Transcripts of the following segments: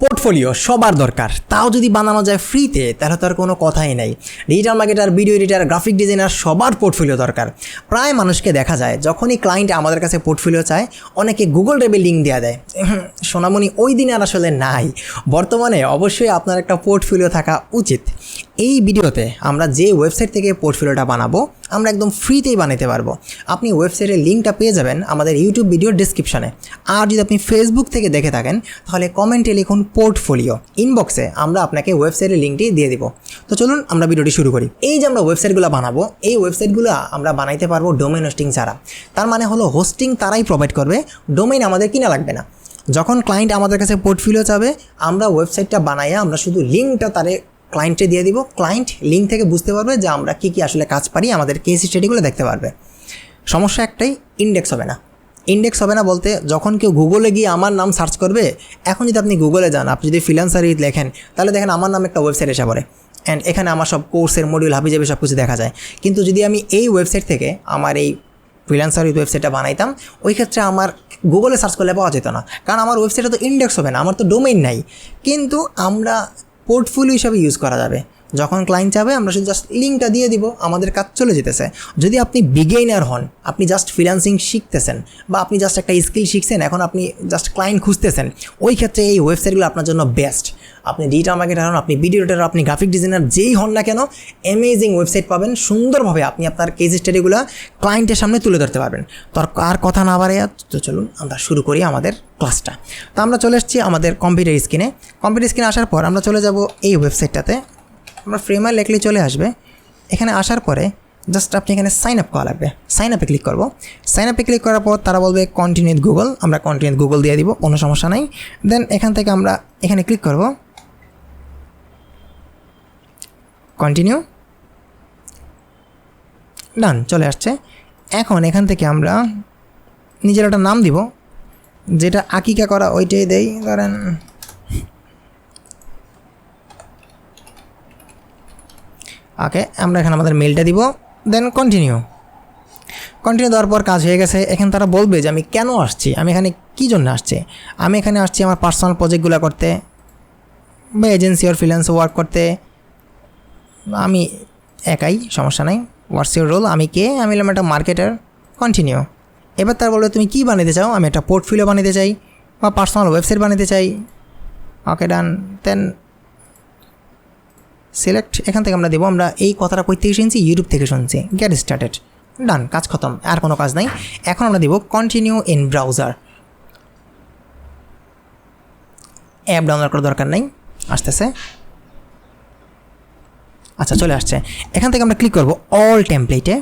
Portfolio সবার দরকার, তাও যদি বানানো যায় ফ্রিতে তাহলে তো আর কোনো কথাই নাই। Digital marketer, video editor, graphic designer সবার পোর্টফোলিও দরকার। প্রায় মানুষকে দেখা যায় যখনই ক্লায়েন্ট আমাদের কাছে পোর্টফোলিও চায় অনেকে গুগল ড্রাইভে লিঙ্ক দেওয়া দেয়। সোনামণি ওই দিন আর আসলে নাই। বর্তমানে অবশ্যই আপনার একটা পোর্টফোলিও থাকা উচিত। এই ভিডিওতে আমরা যে ওয়েবসাইট থেকে পোর্টফোলিওটা বানাবো আমরা একদম ফ্রিতেই বানাতে পারবো। আপনি ওয়েবসাইটের লিঙ্কটা পেয়ে যাবেন আমাদের ইউটিউব ভিডিওর ডেসক্রিপশনে। আর যদি আপনি ফেসবুক থেকে দেখে থাকেন তাহলে কমেন্টে লিখুন পোর্টফোলিও, ইনবক্সে আমরা আপনাকে ওয়েবসাইটের লিঙ্কটি দিয়ে দিব। তো চলুন আমরা ভিডিওটি শুরু করি। এই যে আমরা ওয়েবসাইটগুলো বানাবো, এই ওয়েবসাইটগুলো আমরা বানাইতে পারবো ডোমেইন হোস্টিং ছাড়া। তার মানে হলো হোস্টিং তারাই প্রোভাইড করবে, ডোমেইন আমাদের কিনা লাগবে না। যখন ক্লায়েন্ট আমাদের কাছে পোর্টফোলিও চাবে আমরা ওয়েবসাইটটা বানাইয়া আমরা শুধু লিঙ্কটা তারে ক্লায়েন্টে দিয়ে দিব। ক্লায়েন্ট লিঙ্ক থেকে বুঝতে পারবে যে আমরা কী কী আসলে কাজ পারি, আমাদের কেস স্টাডিগুলো দেখতে পারবে। সমস্যা একটাই, ইন্ডেক্স হবে না। ইন্ডেক্স হবে না বলতে যখন কেউ গুগলে গিয়ে আমার নাম সার্চ করবে, এখন যদি আপনি গুগলে যান, আপনি যদি ফ্রিল্যান্সার লেখেন তাহলে দেখেন আমার নাম একটা ওয়েবসাইট এসে পড়ে অ্যান্ড এখানে আমার সব কোর্সের মডিউল হাবিজাবি সব কিছু দেখা যায়। কিন্তু যদি আমি এই ওয়েবসাইট থেকে আমার এই ফ্রিল্যান্সার ওয়েবসাইটটা বানাইতাম, ওই ক্ষেত্রে আমার গুগলে সার্চ করলে পাওয়া যেত না, কারণ আমার ওয়েবসাইটে তো ইন্ডেক্স হবে না, আমার তো ডোমেইন নাই। কিন্তু আমরা পোর্টফোলিও হিসাবে ইউজ করা যাবে। যখন ক্লায়েন্ট চাবে আমরা শুধু জাস্ট লিঙ্কটা দিয়ে দিব, আমাদের কাজ চলে যেতেছে। যদি আপনি বিগিনার হন, আপনি জাস্ট ফ্রিল্যান্সিং শিখতেছেন বা আপনি জাস্ট একটা স্কিল শিখছেন, এখন আপনি জাস্ট ক্লায়েন্ট খুঁজতেছেন, ওই ক্ষেত্রে এই ওয়েবসাইটগুলো আপনার জন্য বেস্ট। আপনি ডিজিটাল মার্কেটার হন, আপনি ভিডিও এডিটর, আপনি গ্রাফিক ডিজাইনার, যেই হন না কেন, অ্যামেজিং ওয়েবসাইট পাবেন। সুন্দরভাবে আপনি আপনার কেস স্টাডিগুলো ক্লায়েন্টের সামনে তুলে ধরতে পারবেন। তো আর কথা না বাড়ে, তো চলুন আমরা শুরু করি আমাদের ক্লাসটা। তো আমরা চলে এসেছি আমাদের কম্পিউটার স্ক্রিনে। কম্পিউটার স্ক্রিনে আসার পর আমরা চলে যাব এই ওয়েবসাইটটাতে। আমরা ফ্রেমার লেখলেই চলে আসবে। এখানে আসার পরে জাস্ট আপনি এখানে সাইন আপ করা লাগবে। সাইন আপে ক্লিক করবো। সাইন আপে ক্লিক করার পর তারা বলবে কন্টিনিউ গুগল, আমরা কন্টিনিউ গুগল দিয়ে দিব, কোনো সমস্যা নাই। দেন এখান থেকে আমরা এখানে ক্লিক করব, কন্টিনিউ, ডান, চলে আসছে। এখন এখান থেকে আমরা নিজের একটা নাম দিব, যেটা আকিকা করা ওইটাই দেই। ধরেন ওকে, আমরা এখানে আমাদের মেলটা দিব, দেন কন্টিনিউ দেওয়ার পর কাজ হয়ে গেছে। এখানে তারা বলবে যে আমি কেন আসছি, আমি এখানে কী জন্য আসছি। আমি এখানে আসছি আমার পার্সোনাল প্রজেক্টগুলো করতে বা এজেন্সি আর ফ্রিল্যান্স ওয়ার্ক করতে। আমি একাই, সমস্যা নাই। হোয়াটস ইউর রোল, আমি কে, আমি হলাম একটা মার্কেটার, কন্টিনিউ। এবার তারা বলবে তুমি কী বানাতে চাও, আমি একটা পোর্টফোলিও বানাতে চাই বা পার্সোনাল ওয়েবসাইট বানাতে চাই। ওকে, ডান, দেন সিলেক্ট। এখান থেকে আমরা দেবো, আমরা এই কথাটা কই থেকে শুনছি, ইউটিউব থেকে শুনছি। গেট স্টার্টেড, ডান, কাজ খতম, আর কোনো কাজ নাই। এখন আমরা দেবো continue in browser. App download করার দরকার নাই, আসতেছে। আচ্ছা, চলে আসছে। এখান থেকে আমরা ক্লিক করবো অল টেমপ্লেটে।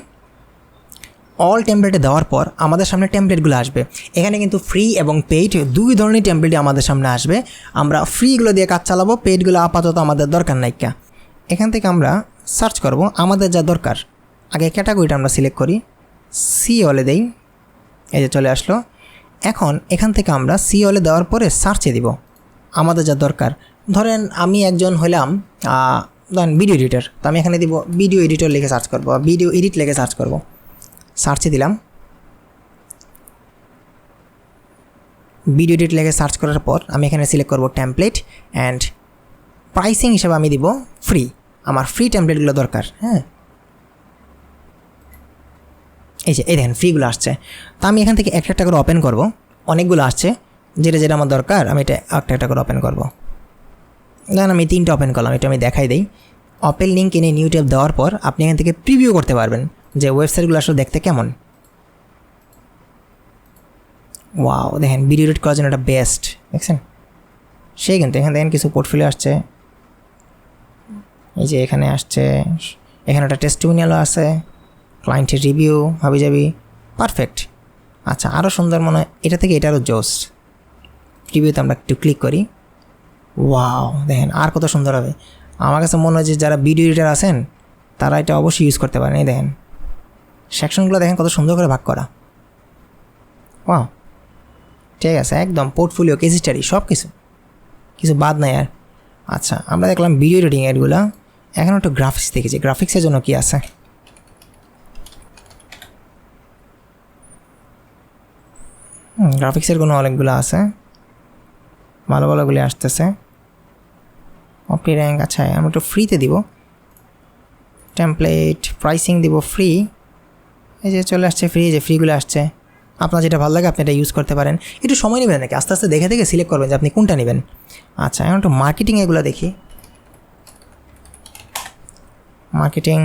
অল টেমপ্লেটে দেওয়ার পর আমাদের সামনে টেমপ্লেটগুলো আসবে। এখানে কিন্তু ফ্রি এবং পেইড দুই ধরনের টেমপ্লেটই আমাদের সামনে আসবে। আমরা ফ্রিগুলো দিয়ে কাজ চালাবো, পেইডগুলো আপাতত আমাদের দরকার নাই। এখান থেকে আমরা সার্চ করব আমাদের যা দরকার। আগে ক্যাটাগরিটা আমরা সিলেক্ট করি, সি অলে দেই, এই যে চলে আসলো। এখন এখান থেকে আমরা সি অলে দেওয়ার পরে সার্চে দিব আমাদের যা দরকার। ধরেন আমি একজন হলাম ধরেন ভিডিও এডিটর, তো আমি এখানে দিব ভিডিও এডিটর লিখে সার্চ করবো, ভিডিও এডিট লিখে সার্চ করব। সার্চে দিলাম, ভিডিও এডিট লিখে সার্চ করার পর আমি এখানে সিলেক্ট করব টেমপ্লেট অ্যান্ড প্রাইসিং হিসাবে আমি দিব ফ্রি। আমার ফ্রি টেমপ্লেটগুলো দরকার। হ্যাঁ, এই যে এই দেখেন ফ্রিগুলো আসছে। তো আমি এখান থেকে একটা একটা করে ওপেন করব, অনেকগুলো আসছে, যেটা যেটা আমার দরকার আমি এটা একটা একটা করে ওপেন করব। ধরেন আমি 3টা ওপেন করলাম, এটা আমি দেখাই দিই। Open link in new tab দেওয়ার পর আপনি এখান থেকে প্রিভিউ করতে পারবেন যে ওয়েবসাইটগুলো আসলে দেখতে কেমন। ওয়াও, দেখেন ভিডিও এডিট করার জন্য এটা বেস্ট, দেখছেন সেই। কিন্তু এখানে দেখেন কিছু পোর্টফোলিও আসছে, এই যে এখানে আসছে, এখানে একটা টেস্টিমোনিয়ালও আছে, ক্লায়েন্টের রিভিউ হাবিজাবি, পারফেক্ট। আচ্ছা, আরও সুন্দর মনে হয় এটা থেকে, এটা আরও জোস। রিভিউতে আমরা একটু ক্লিক করি, ওয়াও দেখেন আর কত সুন্দর হবে। আমার কাছে মনে হয় যে যারা ভিডিও এডিটার আছেন তারা এটা অবশ্যই ইউজ করতে পারেন। এই দেখেন সেকশনগুলো দেখেন কত সুন্দর করে ভাগ করা। ওয়াও, ঠিক আছে, একদম পোর্টফোলিও, কেস স্টাডি সব কিছু বাদ নাই আর। আচ্ছা, আমরা দেখলাম ভিডিও এডিটিং এডগুলো। এখন একটু গ্রাফিক্স দেখেছি, গ্রাফিক্সের জন্য কি আছে। গ্রাফিক্সের কোনো অনেকগুলো আছে, ভালো ভালোগুলি আসতেছে। অপি র্যাঙ্ক, আচ্ছা আমি একটু ফ্রিতে দিব, টেমপ্লেট প্রাইসিং দিব ফ্রি, এই যে চলে আসছে ফ্রি, যে ফ্রিগুলো আসছে। আপনার যেটা ভালো লাগে আপনি এটা ইউজ করতে পারেন। একটু সময় নেবেন নাকি, আস্তে আস্তে দেখে দেখে সিলেক্ট করবেন যে আপনি কোনটা নেবেন। আচ্ছা এখন একটু মার্কেটিং এগুলো দেখি। মার্কেটিং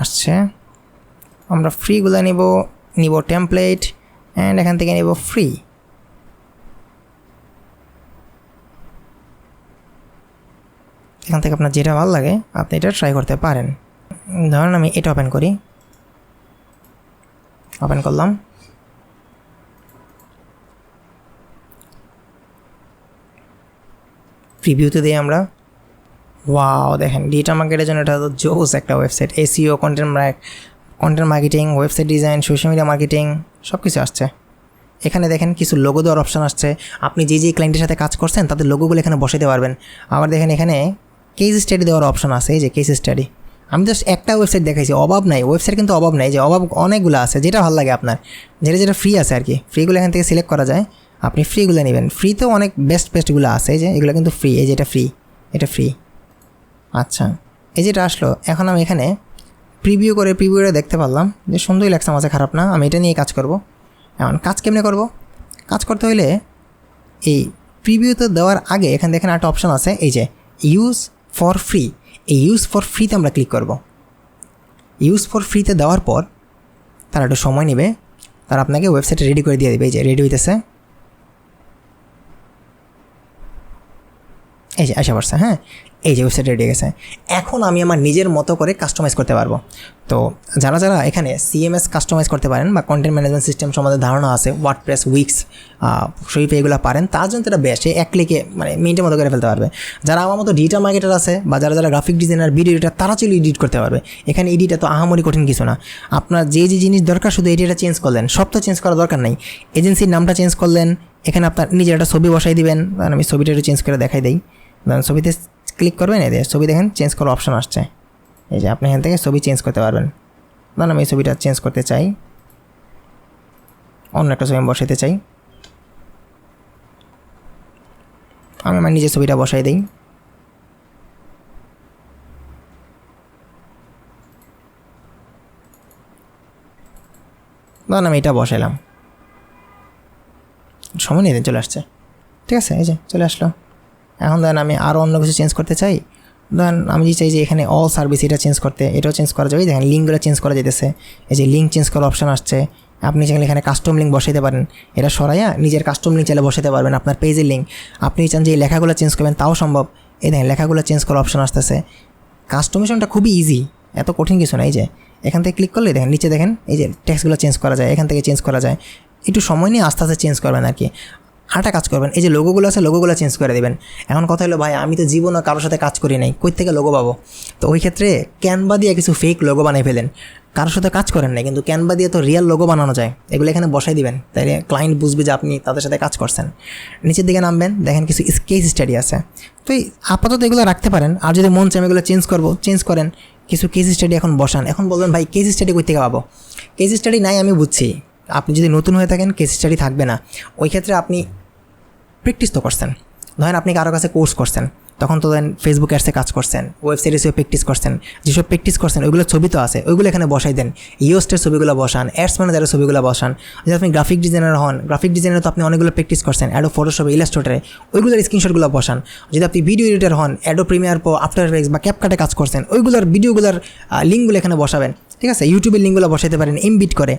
আসছে, আমরা ফ্রিগুলো নিব টেমপ্লেট অ্যান্ড এখান থেকে নিব ফ্রি। এখান থেকে আপনার যেটা ভালো লাগে আপনি এটা ট্রাই করতে পারেন। ধরুন আমি এটা ওপেন করি, ওপেন করলাম, প্রিভিউতে দিই আমরা। ওয়াও দেখেন ডিজিটাল মার্কেটের জন্য এটা তো জোস একটা website. SEO, content marketing, website design, social media marketing সব কিছু আসছে। এখানে দেখেন কিছু লোগো দেওয়ার অপশান আসছে, আপনি যে ক্লায়েন্টের সাথে কাজ করছেন তাদের লোগোগুলো এখানে বসাতে পারবেন। আবার দেখেন এখানে কেস স্টাডি দেওয়ার অপশান আছে, এই যে কেস স্টাডি। আমি জাস্ট একটা ওয়েবসাইট দেখাইছি, অভাব নাই ওয়েবসাইট, কিন্তু অভাব নাই, যে অভাব অনেকগুলো আছে, যেটা ভালো লাগে আপনার, যেটা ফ্রি আছে আর কি, ফ্রিগুলো এখান থেকে সিলেক্ট করা যায়, আপনি ফ্রিগুলো নেবেন। ফ্রিতেও অনেক বেস্টগুলো আছে, এই যে এগুলো কিন্তু ফ্রি, এই যে এটা ফ্রি, এটা ফ্রি। আচ্ছা এই যেটা আসলো, এখন আমি এখানে প্রিভিউটা দেখতে পারলাম যে সুন্দরই লাগছে, আমার খারাপ না, আমি এটা নিয়ে কাজ করব। এখন কাজ কেমনে করব? কাজ করতে হলে এই প্রিভিউতে দেওয়ার আগে এখানে দেখেন একটা অপশান আছে, এই যে ইউজ ফর ফ্রি, এই ইউজ ফর ফ্রিতে আমরা ক্লিক করব। ইউজ ফর ফ্রিতে দেওয়ার পর তারা একটু সময় নেবে, তারা আপনাকে ওয়েবসাইটে রেডি করে দিয়ে দেবে। এই যে রেডি হইতেছে, এই যে আশা করছে, হ্যাঁ এই যে ওয়েবসাইট রেডি হয়ে গেছে। এখন আমি আমার নিজের মতো করে কাস্টমাইজ করতে পারবো। তো যারা এখানে সিএমএস কাস্টমাইজ করতে পারেন বা কন্টেন্ট ম্যানেজমেন্ট সিস্টেম সম্বন্ধে ধারণা আছে, ওয়ার্ডপ্রেস, উইক্স, শরীফে এগুলো পারেন, তার জন্য এটা বেশ, এক ক্লিকে মানে মিনিটের মতো করে ফেলতে পারবে। যারা আমার মতো ডিজিটাল মার্কেটার আছে বা যারা গ্রাফিক ডিজাইনার, ভিডিও এডিটার, তারা চলে এডিট করতে পারবে। এখানে এডিট এত আহামরি কঠিন কিছু না, আপনার যে জিনিস দরকার শুধু এডিটটা চেঞ্জ করলেন, সব তো চেঞ্জ করার দরকার নাই। এজেন্সির নামটা চেঞ্জ করলেন, এখানে আপনার নিজের একটা ছবি বসাই দিবেন, আমি ছবিটা একটু চেঞ্জ করে দেখাই দিই। ছবিতে ক্লিক করবেন, এদের ছবি দেখেন চেঞ্জ করার অপশান আসছে, এই যে আপনি এখান থেকে ছবি চেঞ্জ করতে পারবেন। ধরুন আমি এই ছবিটা চেঞ্জ করতে চাই, অন্য একটা ছবি আমি বসাইতে চাই, আমি আমার নিজের ছবিটা বসাই দিই। ধরুন আমি এটা বসাইলাম, সময় নিয়ে চলে আসছে, ঠিক আছে, এই যে চলে আসলো। এখন ধরেন আমি আরও অন্য কিছু চেঞ্জ করতে চাই, ধরেন আমি যে চাই যে এখানে অল সার্ভিস এটা চেঞ্জ করতে, এটাও চেঞ্জ করা যাবে। দেখেন লিঙ্কগুলো চেঞ্জ করা যেতেছে, এই যে লিঙ্ক চেঞ্জ করার অপশান আসছে, আপনি চাইলে এখানে কাস্টম লিঙ্ক বসাইতে পারেন, এটা সরাইয়া নিজের কাস্টম লিঙ্ক চাইলে বসাতে পারবেন, আপনার পেজের লিঙ্ক। আপনি চান যে এই লেখাগুলো চেঞ্জ করবেন, তাও সম্ভব। এই দেখেন লেখাগুলো চেঞ্জ করার অপশান আসতেছে। কাস্টমাইজেশনটা খুবই ইজি, এত কঠিন কিছু না। এই যে এখান থেকে ক্লিক করলে দেখেন নিচে দেখেন এই যে টেক্সটগুলো চেঞ্জ করা যায়, এখান থেকে চেঞ্জ করা যায়। একটু সময় নিয়ে আস্তে আস্তে চেঞ্জ করবেন আর কি। আরেকটা কাজ করবেন, এই যে লোগোগুলো আছে, লোগোগুলো চেঞ্জ করে দেবেন। এখন কথা হলো ভাই আমি তো জীবনে কারোর সাথে কাজ করি নাই, কই থেকে লোগো পাবো? তো ওই ক্ষেত্রে ক্যানভা দিয়ে কিছু ফেক লোগো বানিয়ে ফেলেন। কারোর সাথে কাজ করেন নাই, কিন্তু ক্যানভা দিয়ে তো রিয়েল লোগো বানানো যায়, এগুলো এখানে বসাই দিবেন, তাইলে ক্লায়েন্ট বুঝবে যে আপনি তাদের সাথে কাজ করছেন। নিচের দিকে নামবেন, দেখেন কিছু কেস স্টাডি আছে, তো এই আপাতত এগুলো রাখতে পারেন। আর যদি মন চাই এগুলো চেঞ্জ করবো, চেঞ্জ করেন। কিছু কেস স্টাডি এখন বসান। এখন বলবেন ভাই কেস স্টাডি কই থেকে পাবো? কেস স্টাডি নাই, আমি বুঝছি, আপনি যদি নতুন হয়ে থাকেন কেস স্টাডি থাকবে না। ওই ক্ষেত্রে আপনি প্র্যাকটিস তো করছেন, ধরেন আপনি কারো কাছে কোর্স করছেন, তখন তো দেন ফেসবুক অ্যাডসে কাজ করছেন, ওয়েবসাইট এসেও প্র্যাকটিস করছেন, যেসব প্র্যাকটিস করছেন ওইগুলো ছবি তো আছে, ওইগুলো এখানে বসাই দেন। ইওস্টের ছবিগুলো বসান, অ্যাডস ম্যানেজারের ছবিগুলো বসান। যদি আপনি গ্রাফিক ডিজাইনার হন, গ্রাফিক ডিজাইনার তো আপনি অনেকগুলো প্র্যাকটিস করছেন, অ্যাডো ফটোশপে, ইলাস্ট্রেটরে, ওইগুলোর স্ক্রিনশটগুলো বসান। যদি আপনি ভিডিও এডিটর হন, ado Premiere Pro, after effects বা ক্যাপকাটে কাজ করছেন, ওইগুলোর ভিডিওগুলোর লিঙ্কগুলো এখানে বসাবেন, ঠিক আছে। ইউটিউবের লিঙ্কগুলো বসাইতে পারেন এমবিট করে।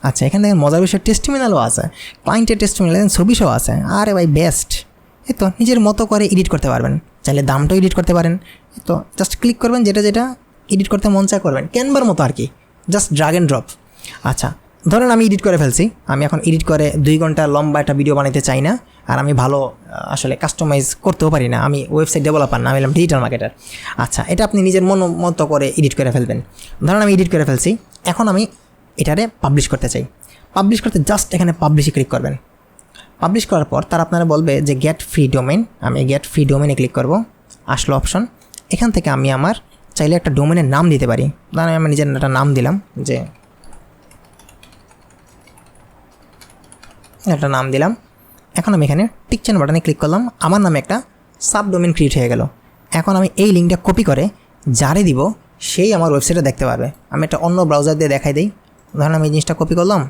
আচ্ছা এখানে দেখেন মজার বিষয় টেস্টিমিনালও আছে, ক্লায়েন্টের টেস্টিমিনাল, ছবি সহ আছে। আরে ভাই বেস্ট, এই তো নিজের মতো করে এডিট করতে পারবেন, চাইলে দামটাও এডিট করতে পারেন। তো জাস্ট ক্লিক করবেন, যেটা এডিট করতে মন চায় করবেন, ক্যানভার মতো আর কি, জাস্ট ড্রাগ অ্যান্ড ড্রপ। আচ্ছা ধরেন আমি এডিট করে ফেলছি, আমি এখন এডিট করে 2 ঘন্টা লম্বা একটা ভিডিও বানাতে চাই না, আর আমি ভালো আসলে কাস্টমাইজ করতেও পারি না, আমি ওয়েবসাইট ডেভেলপার না, আমি হলাম ডিজিটাল মার্কেটার। আচ্ছা এটা আপনি নিজের মতো করে এডিট করে ফেলবেন। ধরেন আমি এডিট করে ফেলছি, এখন আমি এটারে পাবলিশ করতে চাই। পাবলিশ করতে জাস্ট এখানে পাবলিশে ক্লিক করবেন। পাবলিশ করার পর তারা আপনারা বলবে যে গেট ফ্রি ডোমেইন, আমি গেট ফ্রি ডোমেইনে ক্লিক করব। আসলো অপশন, এখান থেকে আমি আমার চাইলে একটা ডোমেনের নাম দিতে পারি। ধরেন আমি নিজের একটা নাম দিলাম, যে একটা নাম দিলাম। এখন আমি এখানে টিক চিহ্ন বাটনে ক্লিক করলাম, আমার নামে একটা সাবডোমেন ক্রিয়েট হয়ে গেল। এখন আমি এই লিঙ্কটা কপি করে যারে দিব সেই আমার ওয়েবসাইটে দেখতে পারবে। আমি একটা অন্য ব্রাউজার দিয়ে দেখাই দিই। ধরেন আমি এই জিনিসটা কপি করলাম,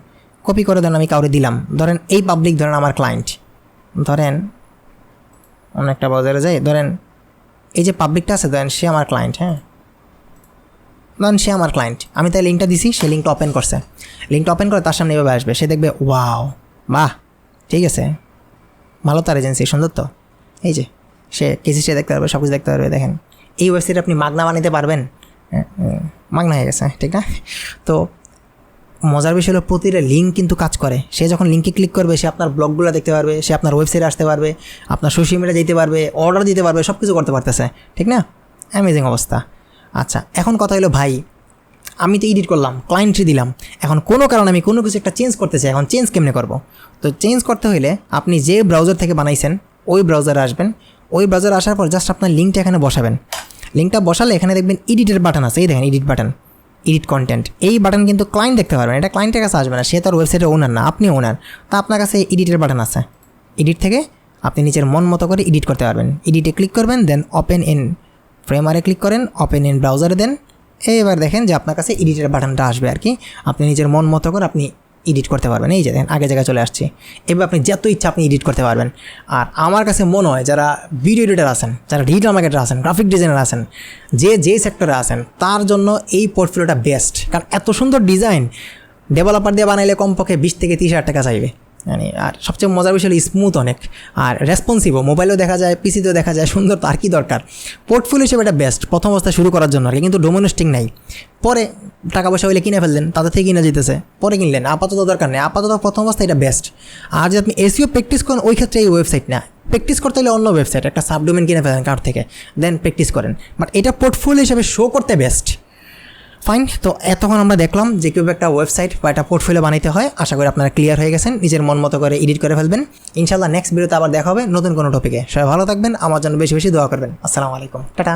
কপি করে ধরেন আমি কাউরে দিলাম, ধরেন এই পাবলিক ধরেন আমার ক্লায়েন্ট, ধরেন অন্য একটা ব্রাউজারে যাই, ধরেন এই যে পাবলিকটা আছে ধরেন সে আমার ক্লায়েন্ট, হ্যাঁ ধরেন সে আমার ক্লায়েন্ট, আমি তাই লিঙ্কটা দিছি, সে লিঙ্কটা ওপেন করছে, লিঙ্কটা ওপেন করে তার সামনে এভাবে আসবে, সে দেখবে ওয়াও বাহ ঠিক আছে ভালো তার এজেন্সি সুন্দর তো, এই যে সে কেসিসে দেখতে পারবে, সব কিছু দেখতে পারবে। দেখেন এই ওয়েবসাইট আপনি মাগনা বানাতে পারবেন, মাগনা হয়ে গেছে ঠিক না? তো মজার বিষয় হলো প্রতিটা লিঙ্ক কিন্তু কাজ করে। সে যখন লিঙ্কে ক্লিক করবে সে আপনার ব্লগগুলো দেখতে পারবে, সে আপনার ওয়েবসাইটে আসতে পারবে, আপনার সোশ্যাল মিডিয়া যেতে পারবে, অর্ডার দিতে পারবে, সব কিছু করতে পারতেছে ঠিক না? অ্যামেজিং অবস্থা। আচ্ছা এখন কথা হলো ভাই আমি তো এডিট করলাম, ক্লায়েন্টে দিলাম, এখন কোনো কারণে আমি কোনো কিছু একটা চেঞ্জ করতে চাই, এখন চেঞ্জ কেমনে করব? তো চেঞ্জ করতে হলে আপনি যে ব্রাউজার থেকে বানাইছেন ওই ব্রাউজারে আসবেন, ওই ব্রাউজারে আসার পর জাস্ট আপনার লিঙ্কটা এখানে বসাবেন। লিঙ্কটা বসালে এখানে দেখবেন এডিটের বাটন আছে, এই দেখেন এডিট বাটন, এডিট কন্টেন্ট। এই বাটন কিন্তু ক্লায়েন্ট দেখতে পারবেন, এটা ক্লায়েন্টের কাছে আসবে না, সে তার ওয়েবসাইটের ওনার না, আপনি ওনার। তা আপনার কাছে এডিটের বাটন আছে, এডিট থেকে আপনি নিজের মন মতো করে এডিট করতে পারবেন। এডিটে ক্লিক করবেন, দেন ওপেন ইন ফ্রেমারে ক্লিক করেন, ওপেন ইন ব্রাউজারে দেন, এবার দেখেন যে আপনার কাছে এডিটের বাটনটা আসবে আর কি, আপনি নিজের মন মতো করে আপনি এডিট করতে পারবেন। এই যে দেখেন আগে জায়গায় চলে আসছি, এবার আপনি যত ইচ্ছা আপনি এডিট করতে পারবেন। আর আমার কাছে মনে হয় যারা ভিডিও এডিটার আছেন, যারা ডিজিটাল মার্কেটার আছেন, গ্রাফিক ডিজাইনার আছেন, যে সেক্টরে আছেন তার জন্য এই পোর্টফোলিওটা বেস্ট। কারণ এত সুন্দর ডিজাইন ডেভেলপার দিয়ে বানাইলে কমপক্ষে 20 থেকে 30 হাজার টাকা চাইবে মানে। আর সবচেয়ে মজার বিষয় হলো স্মুথ অনেক, আর রেসপন্সিভও, মোবাইলেও দেখা যায়, পিসিতেও দেখা যায়, সুন্দর। তো আর কি দরকার, পোর্টফোলিও হিসেবে এটা বেস্ট প্রথম অবস্থায় শুরু করার জন্য আর কি। কিন্তু ডোমিনোস্টিং নাই, পরে টাকা পয়সা হইলে কিনে ফেললেন, তাদের থেকে কিনে যেতেছে, পরে কিনলেন, আপাতত দরকার নেই। আপাতত প্রথম অবস্থায় এটা বেস্ট। আর যদি আপনি এসইও প্র্যাকটিস করেন ওই ক্ষেত্রে এই ওয়েবসাইট না, প্র্যাকটিস করতে হলে অন্য ওয়েবসাইট, একটা সাবডোমেন কিনে ফেলেন কার থেকে, দেন প্র্যাকটিস করেন। বাট এটা পোর্টফোলিও হিসেবে শো করতে বেস্ট। ফাইন। তো এতক্ষণ আমরা দেখলাম যে কীভাবে একটা ওয়েবসাইট বা একটা পোর্টফোলিও বানাইতে হয়। আশা করি আপনারা ক্লিয়ার হয়ে গেছেন, নিজের মন মতো করে এডিট করে ফেলবেন। ইনশাআল্লাহ নেক্সট ভিডিওতে আবার দেখা হবে নতুন কোনো টপিকে। সবাই ভালো থাকবেন, আমার জন্য বেশি বেশি দোয়া করবেন। আসসালামু আলাইকুম, টাটা।